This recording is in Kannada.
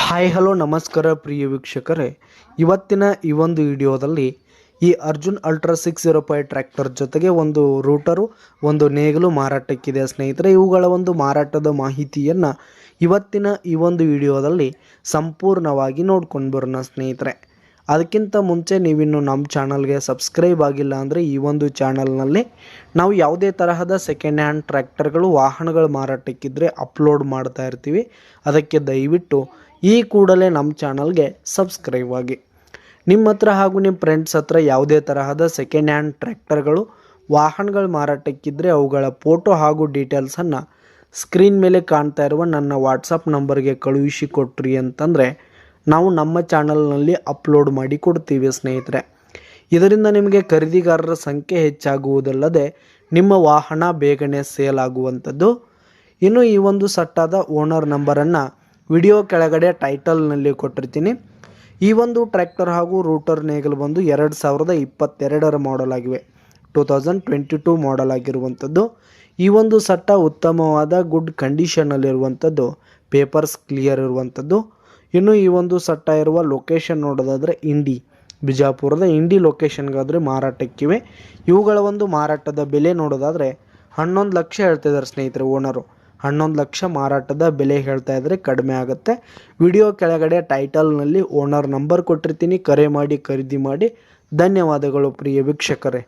ಹಾಯ್ ಹಲೋ ನಮಸ್ಕಾರ ಪ್ರಿಯ ವೀಕ್ಷಕರೇ, ಇವತ್ತಿನ ಈ ಒಂದು ವಿಡಿಯೋದಲ್ಲಿ ಈ ಅರ್ಜುನ್ ಅಲ್ಟ್ರಾ 605 ಟ್ರ್ಯಾಕ್ಟರ್ ಜೊತೆಗೆ ಒಂದು ರೂಟರು ಒಂದು ನೇಗಿಲು ಮಾರಾಟಕ್ಕಿದೆ ಸ್ನೇಹಿತರೆ. ಇವುಗಳ ಒಂದು ಮಾರಾಟದ ಮಾಹಿತಿಯನ್ನು ಇವತ್ತಿನ ಈ ಒಂದು ವಿಡಿಯೋದಲ್ಲಿ ಸಂಪೂರ್ಣವಾಗಿ ನೋಡ್ಕೊಂಡು ಬರೋಣ ಸ್ನೇಹಿತರೆ. ಅದಕ್ಕಿಂತ ಮುಂಚೆ ನೀವಿನ್ನು ನಮ್ಮ ಚಾನಲ್ಗೆ ಸಬ್ಸ್ಕ್ರೈಬ್ ಆಗಿಲ್ಲ ಅಂದರೆ ಈ ಒಂದು ಚಾನಲ್ನಲ್ಲಿ ನಾವು ಯಾವುದೇ ತರಹದ ಸೆಕೆಂಡ್ ಹ್ಯಾಂಡ್ ಟ್ರ್ಯಾಕ್ಟರ್ಗಳು ವಾಹನಗಳು ಮಾರಾಟಕ್ಕಿದ್ರೆ ಅಪ್ಲೋಡ್ ಮಾಡ್ತಾ ಇರ್ತೀವಿ. ಅದಕ್ಕೆ ದಯವಿಟ್ಟು ಈ ಕೂಡಲೇ ನಮ್ಮ ಚಾನಲ್ಗೆ ಸಬ್ಸ್ಕ್ರೈಬ್ ಆಗಿ. ನಿಮ್ಮ ಹತ್ರ ಹಾಗೂ ನಿಮ್ಮ ಫ್ರೆಂಡ್ಸ್ ಹತ್ರ ಯಾವುದೇ ತರಹದ ಸೆಕೆಂಡ್ ಹ್ಯಾಂಡ್ ಟ್ರ್ಯಾಕ್ಟರ್ಗಳು ವಾಹನಗಳು ಮಾರಾಟಕ್ಕಿದ್ರೆ ಅವುಗಳ ಫೋಟೋ ಹಾಗೂ ಡೀಟೇಲ್ಸನ್ನು ಸ್ಕ್ರೀನ್ ಮೇಲೆ ಕಾಣ್ತಾ ಇರುವ ನನ್ನ ವಾಟ್ಸಪ್ ನಂಬರ್ಗೆ ಕಳುಹಿಸಿ ಕೊಟ್ರಿ ಅಂತಂದರೆ ನಾವು ನಮ್ಮ ಚಾನಲ್ನಲ್ಲಿ ಅಪ್ಲೋಡ್ ಮಾಡಿ ಕೊಡ್ತೀವಿ ಸ್ನೇಹಿತರೆ. ಇದರಿಂದ ನಿಮಗೆ ಖರೀದಿಗಾರರ ಸಂಖ್ಯೆ ಹೆಚ್ಚಾಗುವುದಲ್ಲದೆ ನಿಮ್ಮ ವಾಹನ ಬೇಗನೆ ಸೇಲ್ ಆಗುವಂಥದ್ದು. ಇನ್ನು ಈ ಒಂದು ಸಟ್ಟಾದ ಓನರ್ ನಂಬರನ್ನು ವಿಡಿಯೋ ಕೆಳಗಡೆ ಟೈಟಲ್ನಲ್ಲಿ ಕೊಟ್ಟಿರ್ತೀನಿ. ಈ ಒಂದು ಟ್ರ್ಯಾಕ್ಟರ್ ಹಾಗೂ ರೂಟರ್ ನೇಗಲು ಬಂದು 2022ರ ಮಾಡೆಲ್ ಆಗಿವೆ, 2022 ಮಾಡೆಲ್ ಆಗಿರುವಂಥದ್ದು. ಈ ಒಂದು ಸಟ್ಟ ಉತ್ತಮವಾದ ಗುಡ್ ಕಂಡೀಷನಲ್ಲಿರುವಂಥದ್ದು, ಪೇಪರ್ಸ್ ಕ್ಲಿಯರ್ ಇರುವಂಥದ್ದು. ಇನ್ನು ಈ ಒಂದು ಸಟ್ಟ ಇರುವ ಲೊಕೇಶನ್ ನೋಡೋದಾದರೆ ಬಿಜಾಪುರದ ಇಂಡಿ ಲೊಕೇಶನ್ಗಾದರೆ ಮಾರಾಟಕ್ಕಿವೆ. ಇವುಗಳ ಒಂದು ಮಾರಾಟದ ಬೆಲೆ ನೋಡೋದಾದರೆ 11 ಲಕ್ಷ ಹೇಳ್ತಿದ್ದಾರೆ ಸ್ನೇಹಿತರೆ ಓನರು. 11 ಲಕ್ಷ ಮಾರಾಟದ ಬೆಲೆ ಹೇಳ್ತಾ ಇದ್ದರೆ ಕಡಿಮೆ ಆಗುತ್ತೆ. ವಿಡಿಯೋ ಕೆಳಗಡೆ ಟೈಟಲ್ನಲ್ಲಿ ಓನರ್ ನಂಬರ್ ಕೊಟ್ಟಿರ್ತೀನಿ, ಕರೆ ಮಾಡಿ ಖರೀದಿ ಮಾಡಿ. ಧನ್ಯವಾದಗಳು ಪ್ರಿಯ ವೀಕ್ಷಕರೇ.